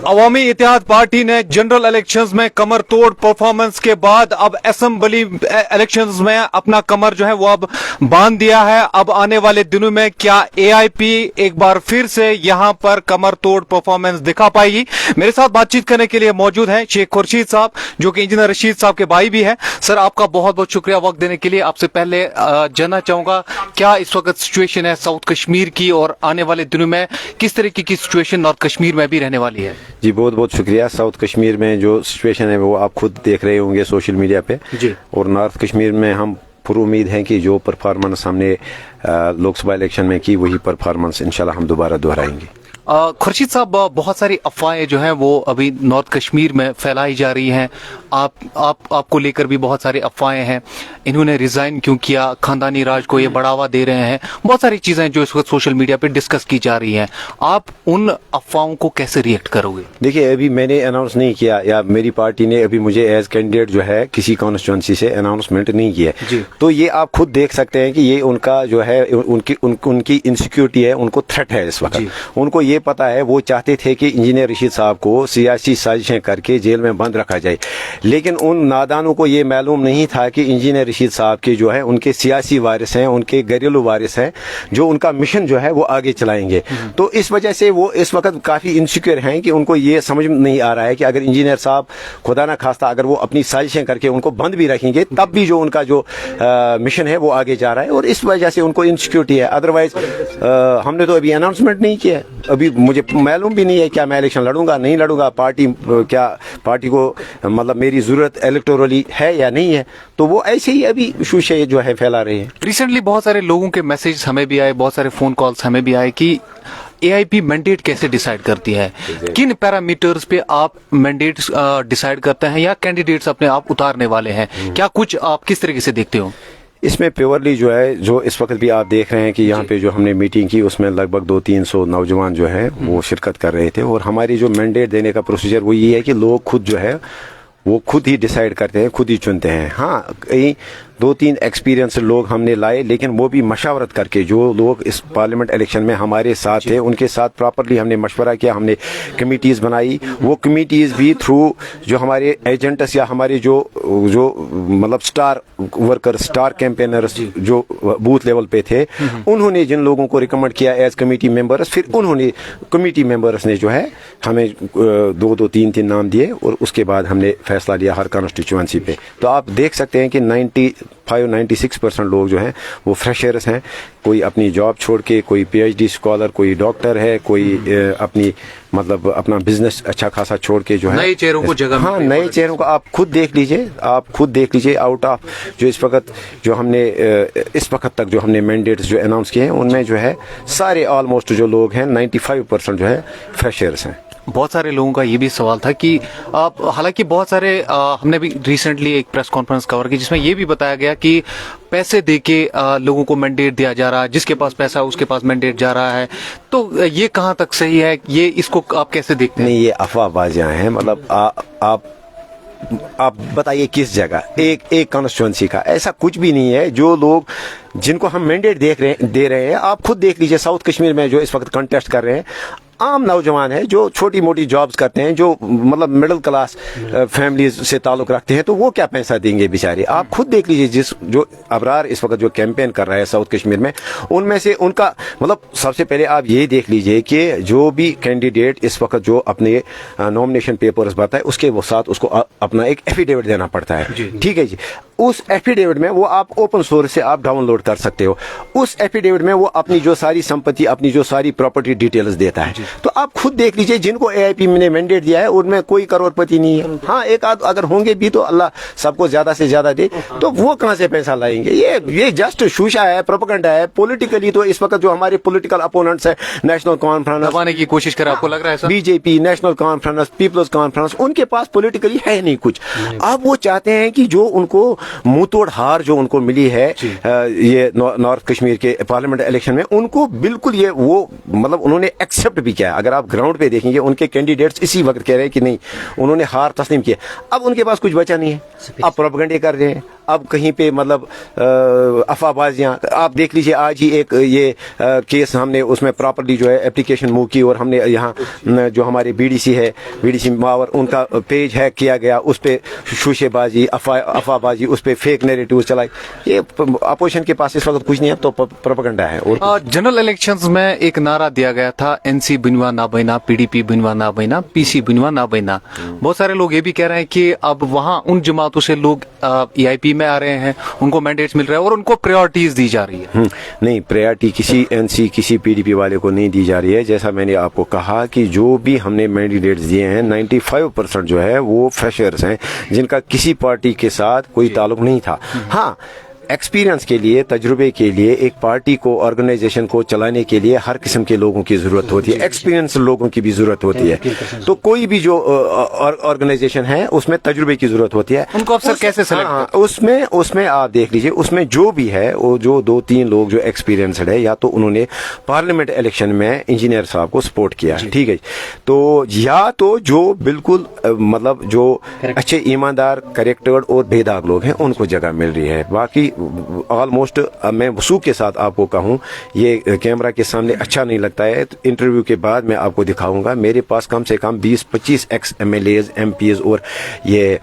अवामी इत्तेहाद party ने general elections में कमर तोड़ परफॉर्मेंस के बाद अब असेंबली इलेक्शंस में अपना कमर जो है वो अब बांध दिया है। अब आने वाले दिनों में क्या एआईपी एक बार फिर से यहां पर कमर तोड़ परफॉर्मेंस दिखा पाएगी? मेरे साथ बातचीत करने के लिए मौजूद हैं शेख खुर्शीद साहब, जो कि इंजीनियर रशीद साहब के भाई भी हैं। सर, आपका बहुत बहुत शुक्रिया वक्त देने के लिए। आपसे पहले जानना चाहूंगा, क्या इस वक्त सिचुएशन है साउथ कश्मीर की, और आने वाले दिनों में किस तरीके की सिचुएशन नॉर्थ कश्मीर में भी रहने वाली है? जी बहुत बहुत शुक्रिया। साउथ कश्मीर में जो सिचुएशन है वो आप खुद देख रहे होंगे सोशल मीडिया पे जी। और नॉर्थ कश्मीर में हम पूरी उम्मीद है कि जो परफॉर्मेंस हमने लोकसभा इलेक्शन में की वही परफॉर्मेंस इंशाल्लाह हम दोबारा दोहराएंगे। खुर्शीद साहब, बहुत सारी अफवाहें जो हैं वो अभी नॉर्थ कश्मीर में फैलाई जा रही हैं। आपको लेकर भी बहुत सारी अफवाहें हैं। इन्होंने रिजाइन क्यों किया, खानदानी राज को ये बढ़ावा दे रहे हैं, बहुत सारी चीजें जो इस वक्त सोशल मीडिया पे डिस्कस की जा रही हैं। आप उन अफवाहों को कैसे रिएक्ट करोगे? देखिए, अभी मैंने अनाउंस नहीं किया या मेरी पार्टी ने अभी मुझे एज कैंडिडेट जो है किसी कॉन्स्टिट्यूंसी से अनाउंसमेंट नहीं किया, तो ये आप खुद देख सकते हैं कि ये उनका जो है उनकी इनसिक्योरिटी है, उनको थ्रेट है इस वक्त। उनको ये पता है, वो चाहते थे कि इंजीनियर रशीद साहब को सियासी साजिशें करके जेल में बंद रखा जाए, लेकिन उन नादानों को ये मालूम नहीं था कि इंजीनियर रशीद साहब के जो है उनके सियासी वारिस हैं, उनके घरेलू वारिस हैं, जो उनका मिशन जो है वो आगे चलाएंगे। तो इस वजह से वो इस वक्त काफी इनसिक्योर हैं कि उनको ये समझ नहीं आ रहा है कि अगर इंजीनियर साहब खुदा ना खास्ता अगर वो अपनी साजिशें करके उनको बंद भी रखेंगे तब भी जो उनका जो मिशन है वो आगे जा रहा है, और इस वजह से उनको इनसिक्योरिटी है। अदरवाइज हमने तो अभी अनाउंसमेंट नहीं किया, अभी मुझे मालूम भी नहीं है क्या मैं इलेक्शन लड़ूंगा नहीं लड़ूंगा, पार्टी को मतलब मेरी जरूरत इलेक्टोरली है या नहीं है, तो वो ऐसे ही अभी शूशे जो है फैला रहे हैं। रिसेंटली बहुत सारे लोगों के मैसेज हमें भी आए, बहुत सारे फोन कॉल्स हमें भी आए कि एआईपी मैंडेट कैसे डिसाइड करती है, किन पैरामीटर्स पे आप मैंडेट डिसाइड करते हैं, या कैंडिडेट्स अपने आप उतारने वाले हैं, क्या कुछ आप किस तरीके से देखते हो? इसमें प्योरली जो है, जो इस वक्त भी आप देख रहे हैं कि यहाँ पे जो हमने मीटिंग की उसमें लगभग 200-300 नौजवान जो है वो शिरकत कर रहे थे, और हमारी जो मैंडेट देने का प्रोसीजर वो ये है कि लोग खुद जो है वो खुद ही डिसाइड करते हैं, खुद ही चुनते हैं। हाँ, कई 2-3 एक्सपीरियंस लोग हमने लाए, लेकिन वो भी मशावरत करके, जो लोग इस पार्लियामेंट इलेक्शन में हमारे साथ थे उनके साथ प्रॉपरली हमने मशवरा किया, हमने कमिटीज़ बनाई। वो कमिटीज़ भी थ्रू जो हमारे एजेंट्स या हमारे जो मतलब स्टार वर्कर, स्टार कैंपेनर्स जो बूथ लेवल पे थे, उन्होंने जिन लोगों को रिकमेंड किया एज कमेटी मेंबर्स, फिर उन्होंने कमेटी मेंबर्स ने जो है हमें 2-2, 3-3 नाम दिए, और उसके बाद हमने फैसला लिया हर कॉन्स्टिट्यूएंसी पे। तो आप देख सकते हैं कि 95-96% लोग जो हैं वो फ्रेशर्स हैं। कोई अपनी जॉब छोड़ के, कोई पीएचडी स्कॉलर, कोई डॉक्टर है, कोई अपनी मतलब अपना बिजनेस अच्छा खासा छोड़ के जो है नए चेहरों को जगह, हाँ नए चेहरों को आप खुद देख लीजिए। आउट ऑफ जो इस वक्त जो हमने इस वक्त तक जो हमने मैंडेट्स जो अनाउंस किए हैं उनमें जो है सारे ऑलमोस्ट जो लोग हैं 95% जो है फ्रेशर्स हैं। बहुत सारे लोगों का ये भी सवाल था कि हालांकि बहुत सारे हमने भी रिसेंटली एक प्रेस कॉन्फ्रेंस कवर की जिसमें ये भी बताया गया कि पैसे देके लोगों को मैंडेट दिया जा रहा है, जिसके पास पैसा उसके पास मैंडेट जा रहा है, तो ये कहाँ तक सही है? ये इसको आप कैसे देखते हैं? नहीं, ये अफवाहबाजियां हैं। मतलब आप बताइए किस जगह एक कॉन्स्टिट्यूएंसी का ऐसा कुछ भी नहीं है। जो लोग जिनको हम मैंडेट दे रहे हैं, आप खुद देख लीजिए साउथ कश्मीर में जो इस वक्त कंटेस्ट कर रहे हैं, आम नौजवान है जो छोटी मोटी जॉब्स करते हैं, जो मतलब मिडिल क्लास फैमिलीज से ताल्लुक रखते हैं, तो वो क्या पैसा देंगे बेचारे? आप खुद देख लीजिए जो अबरार इस वक्त जो कैंपेन कर रहा है साउथ कश्मीर में, उनमें से उनका मतलब सबसे पहले आप ये देख लीजिए कि जो भी कैंडिडेट इस वक्त जो अपने नॉमिनेशन पेपर्स भरता है उसके वो साथ उसको अपना एक एफिडेविट देना पड़ता है, ठीक है जी। उस एफिडेविट में वो आप ओपन सोर्स से आप डाउनलोड कर सकते हो। उस एफिडेविट में वो अपनी जो सारी संपत्ति, अपनी जो सारी प्रॉपर्टी डिटेल्स देता है। तो आप खुद देख लीजिए, जिनको एआईपी ने मैंडेट दिया है उनमें कोई करोड़पति नहीं है। हाँ, एक आध अगर होंगे भी तो अल्लाह सबको ज्यादा से ज्यादा दे, तो वो कहां से पैसा लाएंगे? ये जस्ट शूशा है, प्रोपेगेंडा है। पॉलिटिकली तो इस वक्त जो हमारे पॉलिटिकल अपोनेंट्स है, नेशनल कॉन्फ्रेंस दबाने की कोशिश कर, आपको लग रहा है BJP, national conference, people's conference, उनके पास पॉलिटिकली है नहीं कुछ। अब वो चाहते हैं कि जो उनको मुंह तोड़ हार जो उनको मिली है ये नॉर्थ कश्मीर के पार्लियामेंट इलेक्शन में, उनको बिल्कुल ये वो मतलब उन्होंने एक्सेप्ट भी किया। अगर आप ग्राउंड पे देखेंगे उनके कैंडिडेट्स इसी वक्त कह रहे हैं कि नहीं, उन्होंने हार तस्लीम किया। अब उनके पास कुछ बचा नहीं है, अब प्रोपेगेंडा कर रहे हैं, अब कहीं पे मतलब अफवाहबाजियां, आप देख लीजिए आज ही एक ये केस हमने उसमें प्रॉपर्ली जो है एप्लीकेशन मूव की और हमने यहाँ जो हमारे बीडीसी है, बीडीसी मावर, उनका पेज हैक किया गया, उस पे शूशेबाजी, अफवाहबाजी, उस पे फेक नैरेटिव चलाई। ये अपोजिशन के पास इस वक्त कुछ नहीं है, तो प्रोपेगेंडा है। और जनरल इलेक्शंस में एक नारा दिया गया था, एनसी बिनवा ना बना, पीडीपी बिनवा ना बना, पीसी बिनवा ना बना। बहुत सारे लोग ये भी कह रहे हैं कि अब वहां उन जमातों से लोग ईआईपी में आ रहे हैं, उनको मैंडेट्स मिल रहे हैं और उनको प्रायोरिटीज दी जा रही है। नहीं, प्रायोरिटी किसी एनसी किसी पीडीपी वाले को नहीं दी जा रही है। जैसा मैंने आपको कहा कि जो भी हमने मैंडेट्स दिए हैं 95% जो है वो फ्रेशर्स हैं, जिनका किसी पार्टी के साथ कोई ताल्लुक नहीं था। हाँ, एक्सपीरियंस के लिए, तजुर्बे के लिए, एक पार्टी को, ऑर्गेनाइजेशन को चलाने के लिए हर किस्म के लोगों की जरूरत होती है, एक्सपीरियंस लोगों की भी जरूरत होती है। तो कोई भी जो ऑर्गेनाइजेशन है उसमें तजुर्बे की जरूरत होती है। उनको अफसर कैसे सेलेक्ट? उसमें आप देख लीजिए, उसमें जो भी है वो जो 2-3 लोग जो एक्सपीरियंसड है, या तो उन्होंने पार्लियामेंट इलेक्शन में इंजीनियर साहब को सपोर्ट किया है, ठीक है, तो या तो जो बिल्कुल मतलब जो अच्छे ईमानदार, करेक्टर्ड और बेदाग लोग हैं उनको जगह मिल रही है। बाकी ऑलमोस्ट मैं वसूख के साथ आपको कहूं, ये कैमरा के सामने अच्छा नहीं लगता है, तो इंटरव्यू के बाद मैं आपको दिखाऊंगा। मेरे पास कम से कम 20-25 एक्स एमएलएज, एमपीज और ये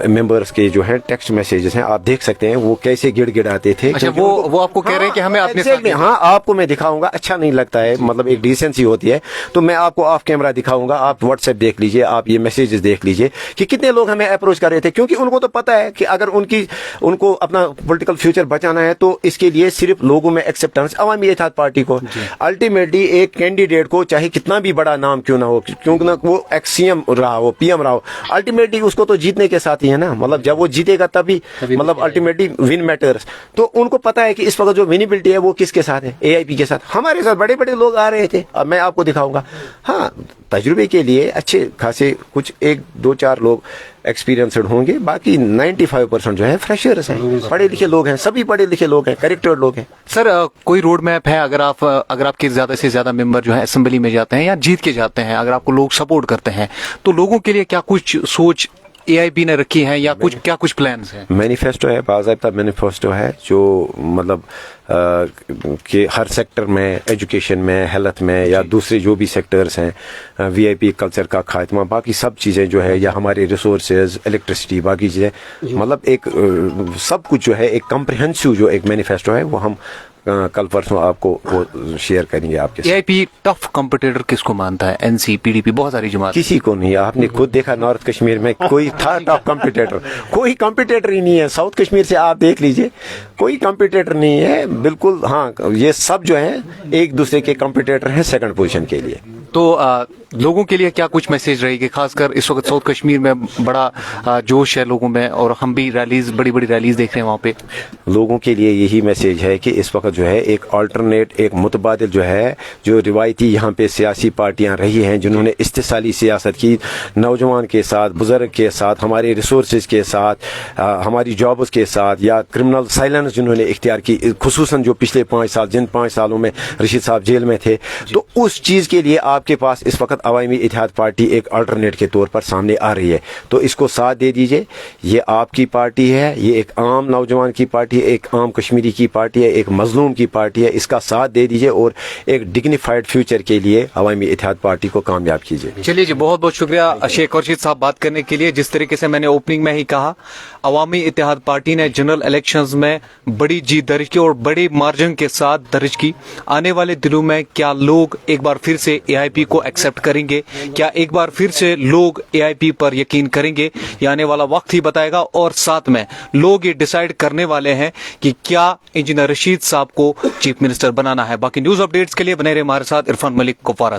मेंबर्स के जो हैं टेक्स्ट मैसेजेस हैं, आप देख सकते हैं वो कैसे गिड़गिड़ाते थे। अच्छा, वो आपको कह रहे हैं कि हमें अपने साथ, हाँ, आपको मैं दिखाऊंगा। अच्छा नहीं लगता है, मतलब एक डिसेंसी होती है, तो मैं आपको ऑफ कैमरा दिखाऊंगा। आप व्हाट्सएप देख लीजिए, आप ये मैसेजेस देख लीजिए कि कितने लोग हमें अप्रोच कर रहे थे, क्योंकि उनको तो पता है कि अगर उनको अपना पॉलिटिकल फ्यूचर बचाना है तो इसके लिए सिर्फ लोगों में एक्सेप्टेंस, अवामी इत्तेहाद पार्टी को, अल्टीमेटली एक कैंडिडेट को चाहे कितना भी बड़ा नाम क्यों ना हो, क्योंकि ना वो एक्स-सीएम रहा हो, पीएम रहा हो, अल्टीमेटली उसको तो जीतने के साथ ही है ना। मतलब जब वो जीतेगा तभी मतलब अल्टीमेटली विन मैटर्स। तो उनको पता है कि इस वक्त जो विनिबिलिटी है वो किसके साथ है, एआईपी के साथ। हमारे साथ बड़े बड़े लोग आ रहे थे, अब मैं आपको दिखाऊंगा। हाँ, तजुर्बे के लिए अच्छे खासे कुछ 1-2-4 लोग एक्सपीरियंसड होंगे, बाकी 95% जो है फ्रेशर्स हैं, पढ़े लिखे लोग हैं, सभी पढ़े लिखे लोग हैं, करेक्टेड लोग हैं। सर, कोई रोड मैप है, अगर आपके ज्यादा से ज्यादा मेंबर जो है असेंबली में जाते हैं या जीत के जाते हैं, अगर आपको लोग सपोर्ट करते हैं, तो लोगों के लिए क्या कुछ सोच एआईपी ने रखी है या कुछ प्लान्स हैं? मैनिफेस्टो है, बाकायदा मैनिफेस्टो है, जो मतलब कि हर सेक्टर में, एजुकेशन में, हेल्थ में या दूसरे जो भी सेक्टर्स हैं, वीआईपी कल्चर का खात्मा, बाकी सब चीज़ें जो है, या हमारे रिसोर्सेज, इलेक्ट्रिसिटी, बाकी चीज़ें, मतलब एक सब कुछ जो है एक कम्प्रिहेंसिव जो एक मैनिफेस्टो है, वो हम कल परसों आपको वो शेयर करेंगे आपके साथ। एआईपी टफ कॉम्पिटिटर किसको मानता है? एनसी, पीडीपी, बहुत सारी जमात। किसी को नहीं। आपने खुद देखा नॉर्थ कश्मीर में कोई था टफ कॉम्पिटिटर? कोई कॉम्पिटिटर ही नहीं है। साउथ कश्मीर से आप देख लीजिए, कोई कॉम्पिटिटर नहीं है बिल्कुल। हाँ, ये सब जो है एक दूसरे के कॉम्पिटिटर हैं सेकंड पोजीशन के लिए। तो लोगों के लिए क्या कुछ मैसेज रहेगी? खासकर इस वक्त साउथ कश्मीर में बड़ा जोश है लोगों में, और हम भी रैलीज, बड़ी बड़ी रैलीज देख रहे हैं वहाँ पे। लोगों के लिए यही मैसेज है कि इस वक्त जो है एक अल्टरनेट, एक मुतबादिल जो है, जो रिवायती यहाँ पे सियासी पार्टियाँ रही हैं, जिन्होंने इस्तिसाली सियासत की, नौजवान के साथ, बुजुर्ग के साथ, हमारे रिसोर्सेज के साथ, हमारी जॉब्स के साथ, या क्रिमिनल साइलेंस जिन्होंने इख्तियार की, खुसूसन जो पिछले 5 साल, जिन 5 सालों में रशीद साहब जेल में थे, तो उस चीज़ के लिए आपके पास इस वक्त अवामी इत्तेहाद पार्टी एक अल्टरनेट के तौर पर सामने आ रही है। तो इसको साथ दे दीजिए। ये आपकी पार्टी है, ये एक आम नौजवान की पार्टी है, एक आम कश्मीरी की पार्टी है, एक मजलूम की पार्टी है। इसका साथ दे दीजिए और एक डिग्निफाइड फ्यूचर के लिए अवामी इत्तेहाद पार्टी को कामयाब कीजिए। चलिए जी, बहुत बहुत शुक्रिया शेख रशीद साहब बात करने के लिए। जिस तरीके से मैंने ओपनिंग में ही कहा, अवामी इत्तेहाद पार्टी ने जनरल इलेक्शंस में बड़ी जीत दर्ज की और बड़ी मार्जिन के साथ दर्ज की। आने वाले दिनों में क्या लोग एक बार फिर से एआईपी को एक्सेप्ट करेंगे? क्या एक बार फिर से लोग एआईपी पर यकीन करेंगे? ये आने वाला वक्त ही बताएगा। और साथ में लोग ये डिसाइड करने वाले हैं कि क्या इंजीनियर रशीद साहब को चीफ मिनिस्टर बनाना है। बाकी न्यूज अपडेट्स के लिए बने रहे हमारे साथ। इरफान मलिक, कुपवारा।